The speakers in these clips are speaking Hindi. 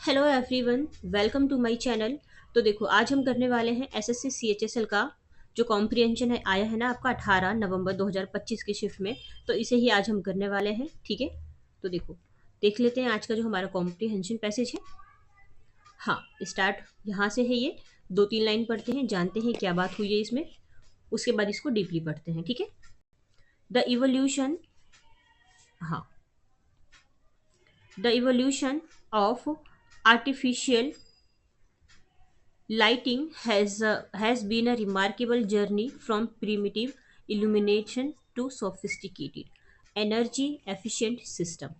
Hello everyone, welcome to my channel. तो देखो, आज हम करने वाले हैं एसएससी सीएचएसएल का जो कॉम्प्रिहेंशन है आया है ना आपका 18 नवंबर 2025 की शिफ्ट में। तो इसे ही आज हम करने वाले हैं, ठीक है। तो देखो, देख लेते हैं आज का जो हमारा कॉम्प्रिहेंशन पैसेज है। हाँ, स्टार्ट यहाँ से है ये। दो तीन लाइन पढ़ते हैं, जानते हैं क्या बात हुई है इसमें। उसके बाद इसको डीपली पढ़ते हैं, ठीक है। द इवोल्यूशन, हाँ, the evolution of artificial lighting has been a remarkable journey from primitive illumination to sophisticated energy efficient system.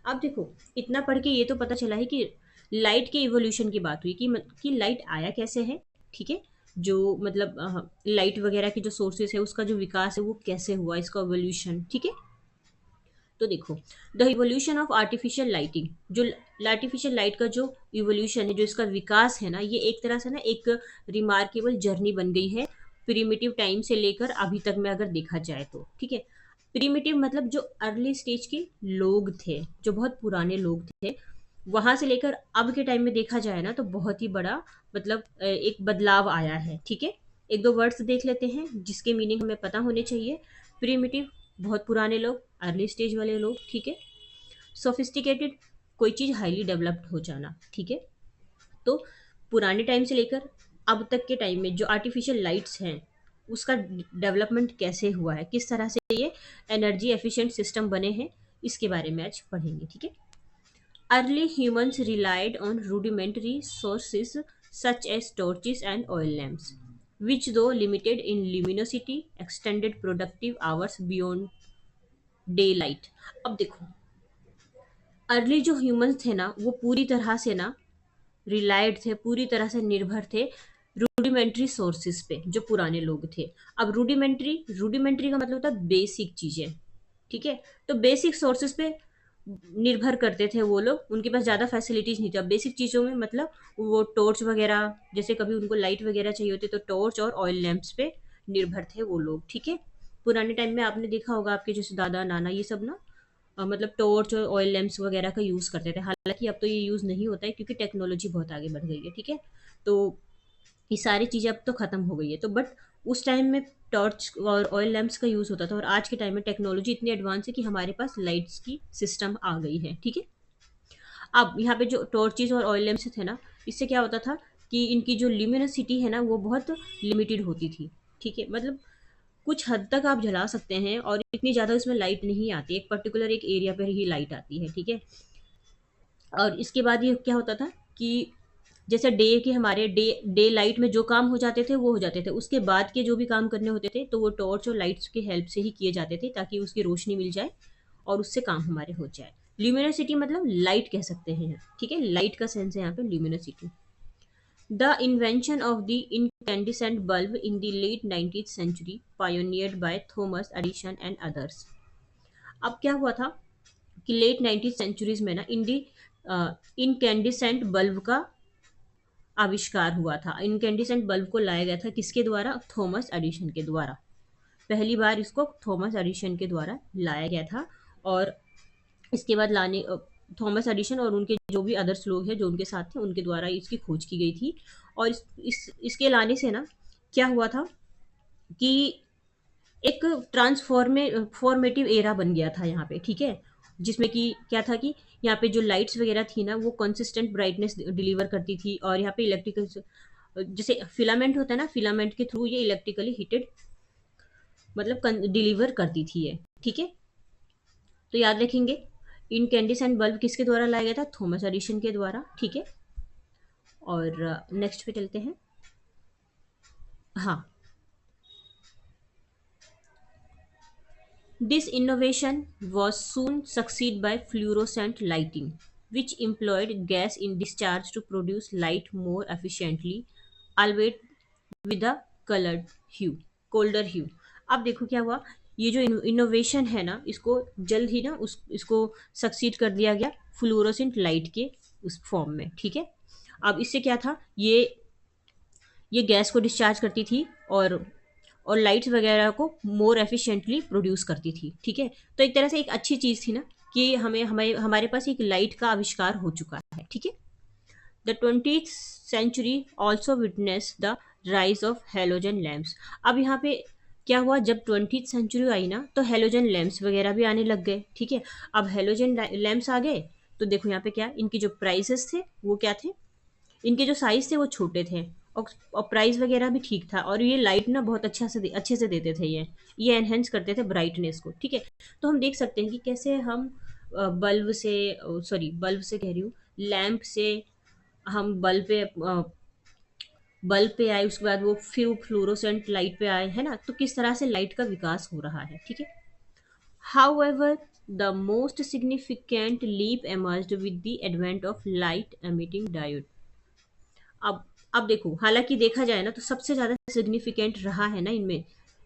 अब देखो, इतना पढ़ के ये तो पता चला है कि लाइट के इवोल्यूशन की बात हुई कि लाइट आया कैसे है, ठीक है। जो मतलब लाइट वगैरह की जो सोर्सेस है उसका जो विकास है वो कैसे हुआ, इसका इवोल्यूशन, ठीक है। तो देखो, the evolution of artificial lighting, जो आर्टिफिशियल लाइट का जो इवोल्यूशन है, जो इसका विकास है ना, ये एक तरह से ना एक रिमार्केबल जर्नी बन गई है प्रिमिटिव टाइम से लेकर अभी तक में अगर देखा जाए तो, ठीक है। प्रिमिटिव मतलब जो अर्ली स्टेज के लोग थे, जो बहुत पुराने लोग थे, वहां से लेकर अब के टाइम में देखा जाए ना तो बहुत ही बड़ा मतलब एक बदलाव आया है, ठीक है। एक दो वर्ड्स देख लेते हैं जिसके मीनिंग हमें पता होने चाहिए। प्रिमिटिव, बहुत पुराने लोग, अर्ली स्टेज वाले लोग, ठीक है। सोफिस्टिकेटेड, कोई चीज़ हाईली डेवलप्ड हो जाना, ठीक है। तो पुराने टाइम से लेकर अब तक के टाइम में जो आर्टिफिशियल लाइट्स हैं उसका डेवलपमेंट कैसे हुआ है, किस तरह से ये एनर्जी एफिशिएंट सिस्टम बने हैं, इसके बारे में आज पढ़ेंगे, ठीक है। Early humans relied on rudimentary sources such as torches and oil lamps, which though limited in luminosity extended productive hours beyond day light. अब देखो, अर्ली जो ह्यूमंस थे ना वो पूरी तरह से ना रिलायड थे, पूरी तरह से निर्भर थे रूडिमेंट्री सोर्सेज पे, जो पुराने लोग थे। अब रूडिमेंट्री रूडिमेंट्री का मतलब होता है बेसिक चीजें, ठीक है। तो बेसिक सोर्सेज पे निर्भर करते थे वो लोग, उनके पास ज़्यादा फैसिलिटीज नहीं था बेसिक चीज़ों में, मतलब वो टॉर्च वगैरह, जैसे कभी उनको लाइट वगैरह चाहिए होती तो टॉर्च और ऑयल लैंप्स पे निर्भर थे वो लोग, ठीक है। पुराने टाइम में आपने देखा होगा आपके जैसे दादा नाना ये सब ना मतलब टॉर्च और ऑयल लैंप्स वगैरह का यूज़ करते थे। हालांकि अब तो ये यूज़ नहीं होता है क्योंकि टेक्नोलॉजी बहुत आगे बढ़ गई है, ठीक है। तो ये सारी चीज़ें अब तो ख़त्म हो गई है, तो बट उस टाइम में टॉर्च और ऑयल लैंप्स का यूज़ होता था, और आज के टाइम में टेक्नोलॉजी इतनी एडवांस है कि हमारे पास लाइट्स की सिस्टम आ गई है, ठीक है। अब यहाँ पे जो टॉर्चेस और ऑयल लैंप्स थे ना, इससे क्या होता था कि इनकी जो ल्यूमिनोसिटी है ना वो बहुत लिमिटेड होती थी, ठीक है। मतलब कुछ हद तक आप जला सकते हैं और इतनी ज़्यादा उसमें लाइट नहीं आती, एक पर्टिकुलर एक एरिया पर ही लाइट आती है, ठीक है। और इसके बाद ये क्या होता था कि जैसे डे के हमारे डे डे लाइट में जो काम हो जाते थे वो हो जाते थे, उसके बाद के जो भी काम करने होते थे तो वो टॉर्च और लाइट्स की हेल्प से ही किए जाते थे, ताकि उसकी रोशनी मिल जाए और उससे काम हमारे हो जाए। ल्यूमिनोसिटी मतलब लाइट कह सकते हैं, ठीक है। लाइट का सेंस है यहाँ पे luminosity. The invention of the incandescent bulb in the late 19th century pioneered by Thomas Edison and others। अब क्या हुआ था कि लेट 19th सेंचुरीज में ना इनकैंडिसेंट बल्ब का आविष्कार हुआ था। इनकैंडिसेंट बल्ब को लाया गया था किसके द्वारा? थॉमस एडिशन के द्वारा। पहली बार इसको थॉमस एडिशन के द्वारा लाया गया था। और इसके बाद थॉमस एडिशन और उनके जो भी अदर्स लोग हैं जो उनके साथ थे उनके द्वारा इसकी खोज की गई थी। और इसके लाने से ना क्या हुआ था कि एक फॉर्मेटिव एरा बन गया था यहाँ पे, ठीक है। जिसमें कि क्या था कि यहाँ पे जो लाइट्स वगैरह थी ना वो कंसिस्टेंट ब्राइटनेस डिलीवर करती थी, और यहाँ पे इलेक्ट्रिकल जैसे फिलामेंट होता है ना, फिलामेंट के थ्रू ये इलेक्ट्रिकली हीटेड मतलब डिलीवर करती थी ये, ठीक है। तो याद रखेंगे, इनकैंडिसेंट बल्ब किसके द्वारा लाया गया था? थॉमस एडिशन के द्वारा, ठीक है। और नेक्स्ट पे चलते हैं। हाँ, this innovation was soon succeeded by fluorescent lighting, which employed gas in discharge to produce light more efficiently, albeit with a colored hue, colder hue। अब देखो क्या हुआ, ये जो इनोवेशन है ना इसको जल्द ही ना इसको सक्सीड कर दिया गया फ्लोरोसेंट लाइट के उस फॉर्म में, ठीक है। अब इससे क्या था, ये गैस को डिस्चार्ज करती थी और लाइट्स वगैरह को मोर एफिशिएंटली प्रोड्यूस करती थी, ठीक है। तो एक तरह से एक अच्छी चीज़ थी ना कि हमें हमें हमारे पास एक लाइट का आविष्कार हो चुका है, ठीक है। The 20th century also witness the rise of halogen lamps. अब यहाँ पे क्या हुआ, जब 20th सेंचुरी आई ना तो हेलोजन लैम्प्स वगैरह भी आने लग गए, ठीक है। अब हेलोजन लैम्प्स आ गए तो देखो यहाँ पे क्या, इनके जो प्राइसेस थे वो क्या थे, इनके जो साइज थे वो छोटे थे, और प्राइस वगैरह भी ठीक था, और ये लाइट ना बहुत अच्छे से देते थे, ये एनहेंस करते थे ब्राइटनेस को, ठीक है। तो हम देख सकते हैं कि कैसे हम बल्ब से, सॉरी बल्ब से कह रही हूँ, लैंप से हम बल्ब पे आए, उसके बाद वो फिर फ्लोरोसेंट लाइट पे आए, है ना। तो किस तरह से लाइट का विकास हो रहा है, ठीक है। However, the most significant leap emerged with the advent of light emitting diode. अब अब देखो, हालांकि देखा जाए ना तो सबसे ज्यादा सिग्निफिकेंट रहा है ना इनमें,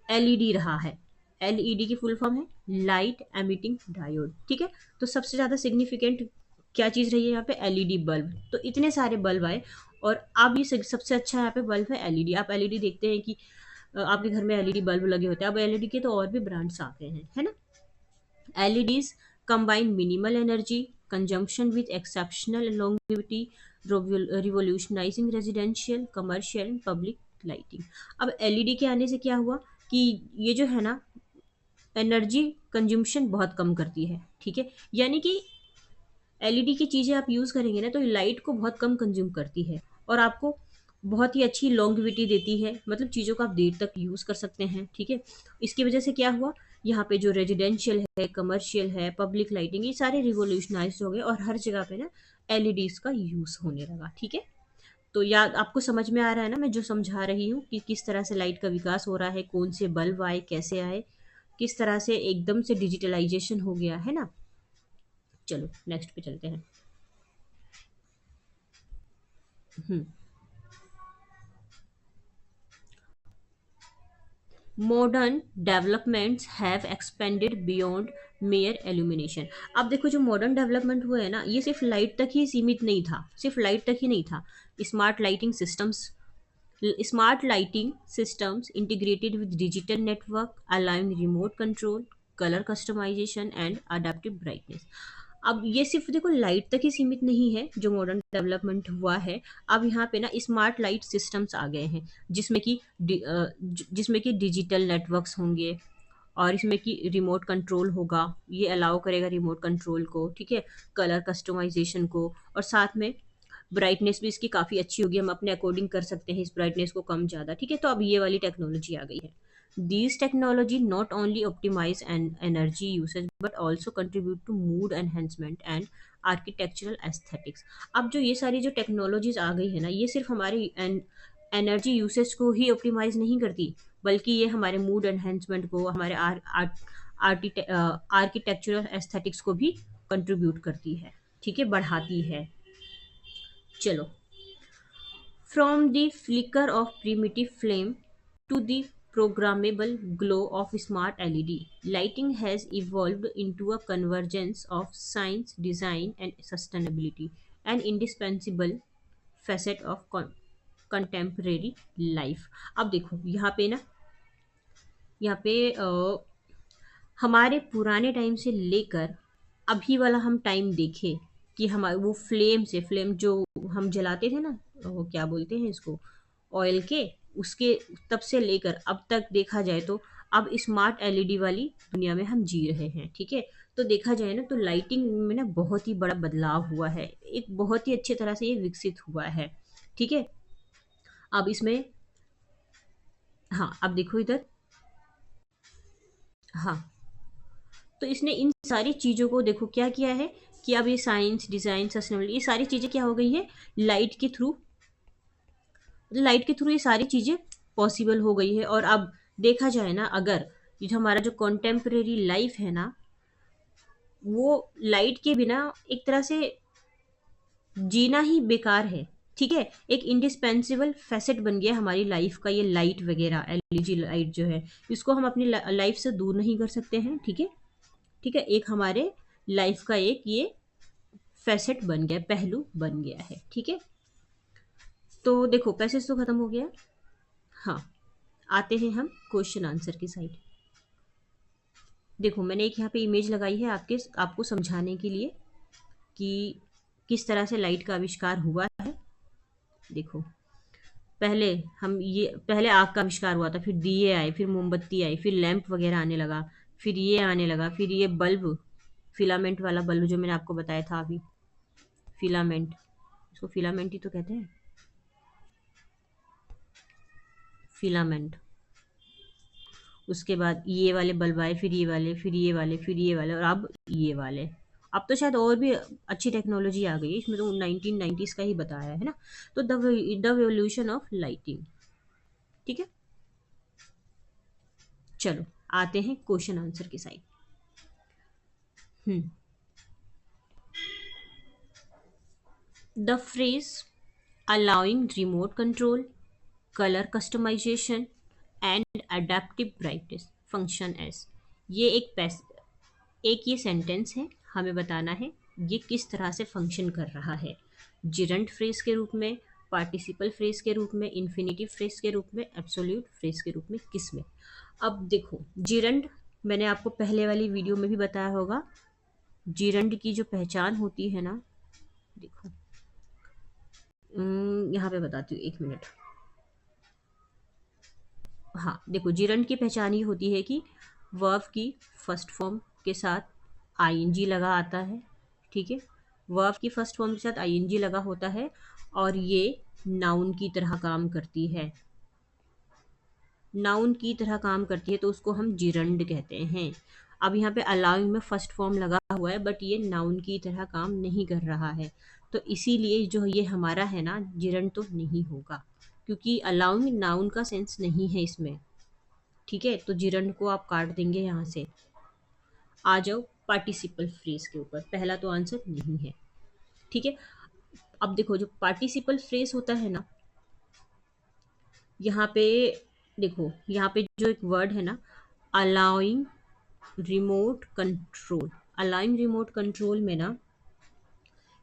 एलईडी रहा है। एलईडी की फुल फॉर्म है लाइट एमिटिंग डायोड, ठीक है। तो सबसे ज्यादा सिग्निफिकेंट क्या चीज रही है यहाँ पे, एलईडी बल्ब। तो इतने सारे बल्ब आए, और अब ये सबसे अच्छा यहाँ पे बल्ब है एलईडी। आप एलईडी देखते हैं कि आपके घर में एलईडी बल्ब लगे होते हैं। अब एलईडी के तो और भी ब्रांड्स आ गए हैं, है ना। LEDs combine minimal energy consumption with exceptional longevity, revolutionizing residential, commercial and public lighting. अब LED के आने से क्या हुआ कि ये जो है ना, एनर्जी कंज्यूम्शन बहुत कम करती है, ठीक है। यानी कि एलईडी की चीज़ें आप यूज़ करेंगे ना तो लाइट को बहुत कम कंज्यूम करती है, और आपको बहुत ही अच्छी लॉन्गेविटी देती है, मतलब चीज़ों को आप देर तक यूज़ कर सकते हैं, ठीक है। इसकी वजह से क्या हुआ, यहाँ पे जो रेजिडेंशियल है, कमर्शियल है, पब्लिक लाइटिंग, ये सारे रिवोल्यूशनाइज हो गए, और हर जगह पे ना एलईडीज का यूज़ होने लगा, ठीक है। तो याद आपको समझ में आ रहा है ना मैं जो समझा रही हूँ, कि किस तरह से लाइट का विकास हो रहा है, कौन से बल्ब आए, कैसे आए, किस तरह से एकदम से डिजिटलाइजेशन हो गया है ना। चलो नेक्स्ट पे चलते हैं। Hmm modern developments have expanded beyond mere illumination. अब देखो जो मॉडर्न डेवलपमेंट हुए हैं ना, ये सिर्फ लाइट तक ही सीमित नहीं था, सिर्फ लाइट तक ही नहीं था। Smart lighting systems smart lighting systems integrated with digital network allowing remote control, colour customisation and adaptive brightness. अब ये सिर्फ देखो लाइट तक ही सीमित नहीं है जो मॉडर्न डेवलपमेंट हुआ है। अब यहाँ पे ना स्मार्ट लाइट सिस्टम्स आ गए हैं, जिसमें कि डिजिटल नेटवर्क्स होंगे, और इसमें कि रिमोट कंट्रोल होगा, ये अलाउ करेगा रिमोट कंट्रोल को, ठीक है, कलर कस्टमाइजेशन को, और साथ में ब्राइटनेस भी इसकी काफ़ी अच्छी होगी, हम अपने अकॉर्डिंग कर सकते हैं इस ब्राइटनेस को कम ज़्यादा, ठीक है। तो अब ये वाली टेक्नोलॉजी आ गई है। These technology not only optimize energy usage but also contribute to mood enhancement and architectural aesthetics. अब जो ये सारी जो टेक्नोलॉजीज आ गई है ना, ये सिर्फ हमारी एनर्जी यूसेज को ही ऑप्टिमाइज नहीं करती, बल्कि ये हमारे मूड एनहेंसमेंट को, हमारे आर्किटेक्चरल एस्थेटिक्स को भी कंट्रीब्यूट करती है, ठीक है, बढ़ाती है। चलो, from the flicker of primitive flame to the programmable glow of smart LED, lighting has evolved into a convergence of science, design, and sustainability, an indispensable facet of contemporary life. अब देखो यहाँ पे ना, यहाँ पे हमारे पुराने टाइम से लेकर अभी वाला हम टाइम देखें, कि हमारे वो फ्लेम जो हम जलाते थे ना, वो क्या बोलते हैं इसको, ऑयल के, उसके तब से लेकर अब तक देखा जाए तो अब स्मार्ट एलईडी वाली दुनिया में हम जी रहे हैं, ठीक है। तो देखा जाए ना तो लाइटिंग में ना बहुत ही बड़ा बदलाव हुआ है, एक बहुत ही अच्छी तरह से ये विकसित हुआ है, ठीक है। अब इसमें, हाँ अब देखो इधर, हाँ, तो इसने इन सारी चीज़ों को देखो क्या किया है, कि अब ये साइंस, डिज़ाइन, सस्टेनेबिलिटी, ये सारी चीज़ें क्या हो गई है, लाइट के थ्रू लाइट के थ्रू ये सारी चीज़ें पॉसिबल हो गई है। और अब देखा जाए ना, अगर ये जो हमारा जो कॉन्टेम्परेरी लाइफ है ना, वो लाइट के बिना एक तरह से जीना ही बेकार है, ठीक है। एक इंडिस्पेंसिबल फैसेट बन गया हमारी लाइफ का ये लाइट वगैरह, एलईडी लाइट जो है, इसको हम अपनी लाइफ से दूर नहीं कर सकते हैं, ठीक है। ठीक है, एक हमारे लाइफ का एक ये फैसेट बन गया, पहलू बन गया है, ठीक है। तो देखो पैसेज तो खत्म हो गया। हाँ, आते हैं हम क्वेश्चन आंसर की साइड। देखो मैंने एक यहाँ पे इमेज लगाई है आपको समझाने के लिए कि किस तरह से लाइट का आविष्कार हुआ है। देखो, पहले पहले आग का आविष्कार हुआ था, फिर दिए आए, फिर मोमबत्ती आई, फिर लैंप वगैरह आने लगा, फिर ये आने लगा, फिर ये बल्ब, फिलामेंट वाला बल्ब जो मैंने आपको बताया था अभी, फिलामेंट, इसको फिलामेंट ही तो कहते हैं, फिलामेंट। उसके बाद ये वाले बल्ब आए, फिर ये वाले, फिर ये वाले, फिर ये वाले, और अब ये वाले। अब तो शायद और भी अच्छी टेक्नोलॉजी आ गई है, इसमें तो 1990s का ही बताया है ना। तो द एवोल्यूशन ऑफ लाइटिंग। ठीक है, चलो आते हैं क्वेश्चन आंसर की side. Hmm the phrase allowing remote control, color customization and adaptive brightness function as, ये एक ये सेंटेंस है, हमें बताना है ये किस तरह से फंक्शन कर रहा है। जिरंट फ्रेज के रूप में, पार्टिसिपल फ्रेज के रूप में, इन्फिनेटिव फ्रेज के रूप में, एब्सोल्यूट फ्रेज के रूप में, किस में। अब देखो, जिरंट मैंने आपको पहले वाली वीडियो में भी बताया होगा। जिरंट की जो पहचान होती है ना, देखो, यहाँ पे बताती हूँ, एक मिनट। हाँ देखो, जिरंट की पहचान ये होती है कि वर्ब की फर्स्ट फॉर्म के साथ आईएनजी लगा आता है। ठीक है, वर्ब की फर्स्ट फॉर्म के साथ आईएनजी लगा होता है, और ये नाउन की तरह काम करती है। नाउन की तरह काम करती है तो उसको हम जिरंड कहते हैं। अब यहाँ पे अलाउइंग में फर्स्ट फॉर्म लगा हुआ है, बट ये नाउन की तरह काम नहीं कर रहा है, तो इसीलिए जो ये हमारा है ना, जिरंड तो नहीं होगा, क्योंकि अलाउइंग नाउन का सेंस नहीं है इसमें। ठीक है, तो जिरंड को आप काट देंगे यहाँ से। आ जाओ पार्टिसिपल फ्रेज के ऊपर, पहला तो आंसर नहीं है। ठीक है, अब देखो, जो पार्टिसिपल फ्रेज होता है ना, यहाँ पे देखो, यहाँ पे जो एक वर्ड है ना, allowing remote control, allowing remote control में ना,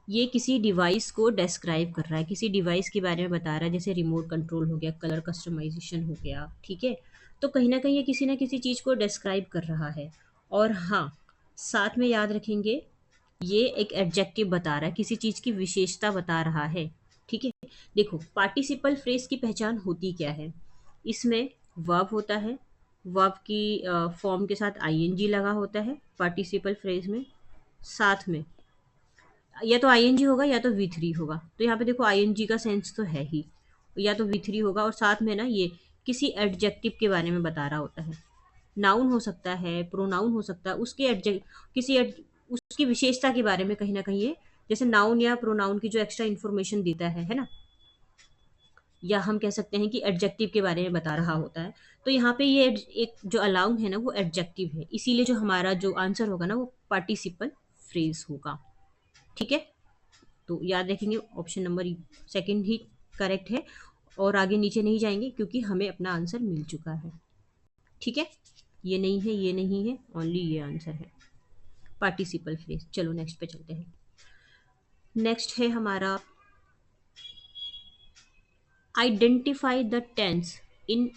ये किसी डिवाइस को डिस्क्राइब कर रहा है, किसी डिवाइस के बारे में बता रहा है, जैसे रिमोट कंट्रोल हो गया, कलर कस्टमाइजेशन हो गया। ठीक है, तो कहीं ना कहीं ये किसी ना किसी चीज़ को डिस्क्राइब कर रहा है। और हाँ, साथ में याद रखेंगे, ये एक एडजेक्टिव बता रहा है, किसी चीज़ की विशेषता बता रहा है। ठीक है, देखो, पार्टिसिपल फ्रेज की पहचान होती क्या है, इसमें वर्ब होता है, वर्ब की फॉर्म के साथ आईएनजी लगा होता है पार्टिसिपल फ्रेज में, साथ में या तो आईएनजी होगा या तो वी थ्री होगा। तो यहाँ पे देखो, आईएनजी का सेंस तो है ही, या तो वी थ्री होगा, और साथ में ना ये किसी एडजेक्टिव के बारे में बता रहा होता है। नाउन हो सकता है, प्रोनाउन हो सकता है, उसके उसकी विशेषता के बारे में कहीं ना कहीं ये, जैसे नाउन या प्रोनाउन की जो एक्स्ट्रा इन्फॉर्मेशन देता है ना, या हम कह सकते हैं कि एडजेक्टिव के बारे में बता रहा होता है। तो यहाँ पे ये एक जो अलाउंग है ना, वो एडजेक्टिव है, इसीलिए जो हमारा जो आंसर होगा ना, वो पार्टिसिपल फ्रेज होगा। ठीक है, तो याद रखेंगे, ऑप्शन नंबर सेकंड ही करेक्ट है, और आगे नीचे नहीं जाएंगे क्योंकि हमें अपना आंसर मिल चुका है। ठीक है, ये नहीं है, ये नहीं है, ओनली ये आंसर है, पार्टिसिपल फ्रेज। चलो नेक्स्ट पे चलते हैं। नेक्स्ट है हमारा, identify the tense in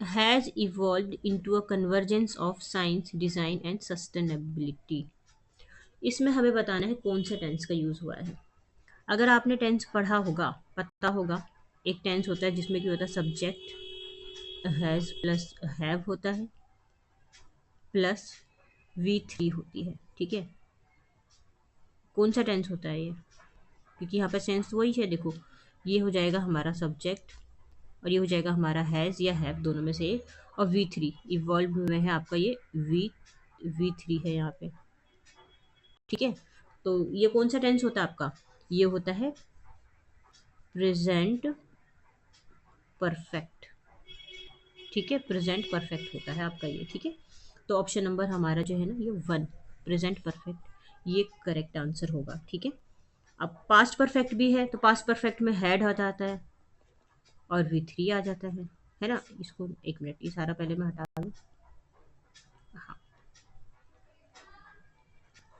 has evolve into a convergence of science, design and sustainability. इसमें हमें बताना है कौन से टेंस का यूज़ हुआ है। अगर आपने टेंस पढ़ा होगा, पता होगा, एक टेंस होता है जिसमें क्या होता है, सब्जेक्ट हैज़ प्लस हैव होता है, प्लस वी थ्री होती है। ठीक है, कौन सा टेंस होता है ये, क्योंकि यहाँ पर सेंस वही है। देखो, ये हो जाएगा हमारा सब्जेक्ट, और ये हो जाएगा हमारा हैज़ या हैव, दोनों में से एक, और वी थ्री इवॉल्व हुए हैं आपका, ये वी थ्री है यहाँ पे। ठीक है, तो ये कौन सा टेंस होता है आपका, ये होता है प्रेजेंट परफेक्ट। ठीक है, प्रेजेंट परफेक्ट होता है आपका ये। ठीक है, तो ऑप्शन नंबर हमारा जो है ना, ये वन, प्रेजेंट परफेक्ट, ये करेक्ट आंसर होगा। ठीक है, अब पास्ट परफेक्ट भी है, तो पास्ट परफेक्ट में हैड आ जाता है और वी थ्री आ जाता है ना। इसको एक मिनट, ये सारा पहले मैं हटा दूँ। हाँ,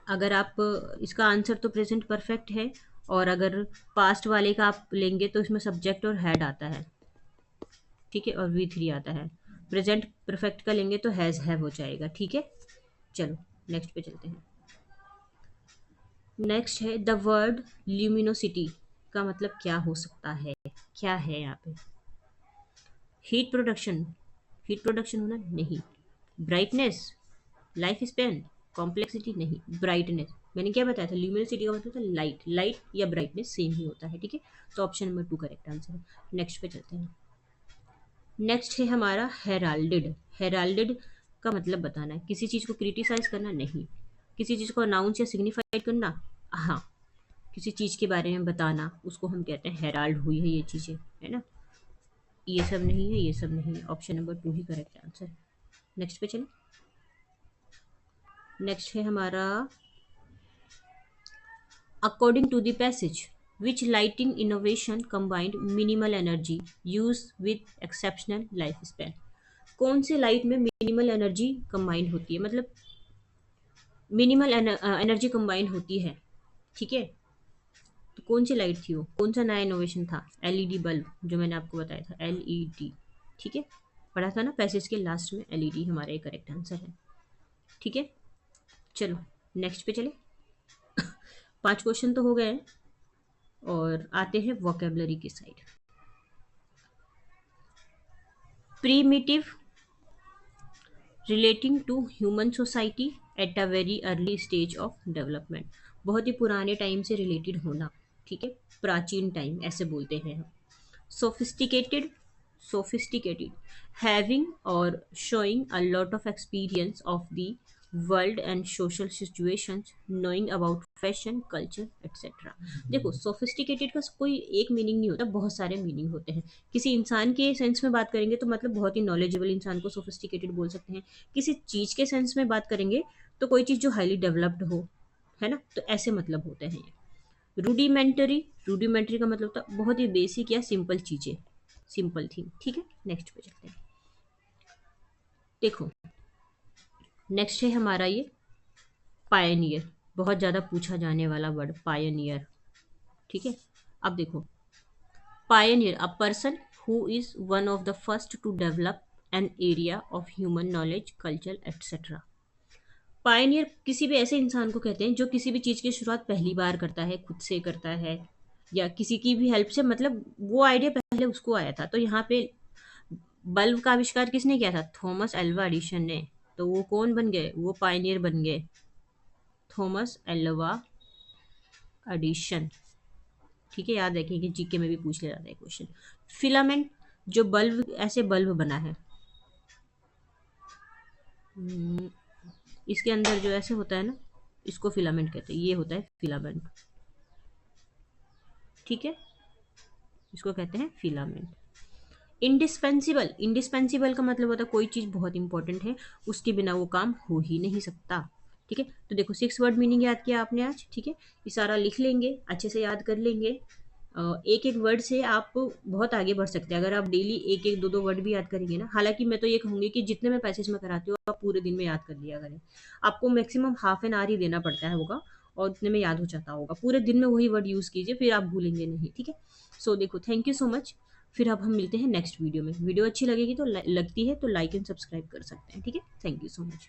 अगर आप इसका आंसर तो प्रेजेंट परफेक्ट है, और अगर पास्ट वाले का आप लेंगे तो इसमें सब्जेक्ट और हैड आता है। ठीक है, और वी थ्री आता है। प्रेजेंट परफेक्ट का लेंगे तो हैज़ हैव हो जाएगा। ठीक है, चलो नेक्स्ट पे चलते हैं। नेक्स्ट है द वर्ड ल्यूमिनोसिटी का मतलब क्या हो सकता है? क्या है यहाँ पे? हीट प्रोडक्शन, हीट प्रोडक्शन होना नहीं। ब्राइटनेस, लाइफ स्पैन, कॉम्प्लेक्सिटी नहीं, ब्राइटनेस। मैंने क्या बताया था, ल्यूमिनोसिटी का मतलब था लाइट, लाइट या ब्राइटनेस सेम ही होता है, ठीक है। तो ऑप्शन नंबर 2 करेक्ट आंसर है। नेक्स्ट पे चलते हैं। नेक्स्ट है हमारा हेराल्डेड। हेराल्डेड का मतलब बताना है, किसी चीज़ को क्रिटिसाइज करना नहीं, किसी चीज़ को अनाउंस या सिग्निफाइड करना, हाँ, किसी चीज़ के बारे में बताना, उसको हम कहते हैं हेराल्ड हुई है ये चीज़ें, है ना। ये सब नहीं है, ये सब नहीं है, ऑप्शन नंबर 2 ही करेक्ट आंसर है। नेक्स्ट पे चलें। नेक्स्ट है हमारा according to the passage which lighting innovation combined minimal energy use with exceptional life span. कौन से लाइट में मिनिमल एनर्जी कंबाइंड होती है, मतलब मिनिमल एनर्जी कंबाइंड होती है, ठीक है। तो कौन सी लाइट थी वो, कौन सा नया इनोवेशन था? एलईडी बल्ब, जो मैंने आपको बताया था, एलईडी, ठीक है। पढ़ा था ना पैसेज के लास्ट में, एलईडी हमारा करेक्ट आंसर है, ठीक है। चलो नेक्स्ट पे चले। 5 क्वेश्चन तो हो गए हैं और आते हैं वोकेबलरी की side. Primitive, relating to human society at a very early stage of development. बहुत ही पुराने टाइम से रिलेटेड होना, ठीक है, प्राचीन टाइम ऐसे बोलते हैं हम। Sophisticated, sophisticated, having or showing a lot of experience of the world and social situations, knowing about fashion, culture, etc. देखो सोफिस्टिकेटेड का कोई एक मीनिंग नहीं होता, बहुत सारे मीनिंग होते हैं। किसी इंसान के सेंस में बात करेंगे तो मतलब बहुत ही नॉलेजेबल इंसान को सोफिस्टिकेटेड बोल सकते हैं। किसी चीज़ के सेंस में बात करेंगे तो कोई चीज़ जो हाईली डेवलप्ड हो, है ना, तो ऐसे मतलब होते हैं। रूडिमेंटरी, रूडिमेंटरी का मतलब होता है बहुत ही बेसिक या सिंपल चीज़ें, सिंपल थिंग, ठीक है। नेक्स्ट पे चलते हैं। देखो नेक्स्ट है हमारा ये पायनियर, बहुत ज़्यादा पूछा जाने वाला वर्ड पायनियर, ठीक है। अब देखो, pioneer a person who is one of the first to develop an area of human knowledge, culture etcetera. Pioneer किसी भी ऐसे इंसान को कहते हैं जो किसी भी चीज़ की शुरुआत पहली बार करता है, खुद से करता है या किसी की भी हेल्प से, मतलब वो आइडिया पहले उसको आया था। तो यहाँ पे बल्ब का आविष्कार किसने किया था? थॉमस एल्वा एडिशन ने। तो वो कौन बन गए? वो पायनियर बन गए, थॉमस एल्वा एडिशन, ठीक है। याद रखेंगे, जीके में भी पूछ लिया जाता है क्वेश्चन। फिलामेंट, जो बल्ब, ऐसे बल्ब बना है, हम्म, इसके अंदर जो ऐसे होता है ना, इसको फिलामेंट कहते हैं, ये होता है फिलामेंट, ठीक है, इसको कहते हैं फिलामेंट। इंडिस्पेंसिबल, इंडिस्पेंसिबल का मतलब होता है कोई चीज़ बहुत इंपॉर्टेंट है, उसके बिना वो काम हो ही नहीं सकता, ठीक है। तो देखो 6 वर्ड मीनिंग याद किया आपने आज, ठीक है। ये सारा लिख लेंगे, अच्छे से याद कर लेंगे। एक एक वर्ड से आप बहुत आगे बढ़ सकते हैं अगर आप डेली एक एक दो दो वर्ड भी याद करेंगे ना। हालांकि मैं तो ये कहूँगी कि जितने मैं पैसेज में कराती हूँ आप पूरे दिन में याद कर लिया करें। आपको मैक्सिमम हाफ एन आवर ही देना पड़ता है होगा और उतने में याद हो जाता होगा। पूरे दिन में वही वर्ड यूज़ कीजिए, फिर आप भूलेंगे नहीं, ठीक है। सो देखो, थैंक यू सो मच। फिर अब हम मिलते हैं नेक्स्ट वीडियो में। वीडियो अच्छी लगेगी तो लगती है तो लाइक एंड सब्सक्राइब कर सकते हैं, ठीक है। Thank you so much.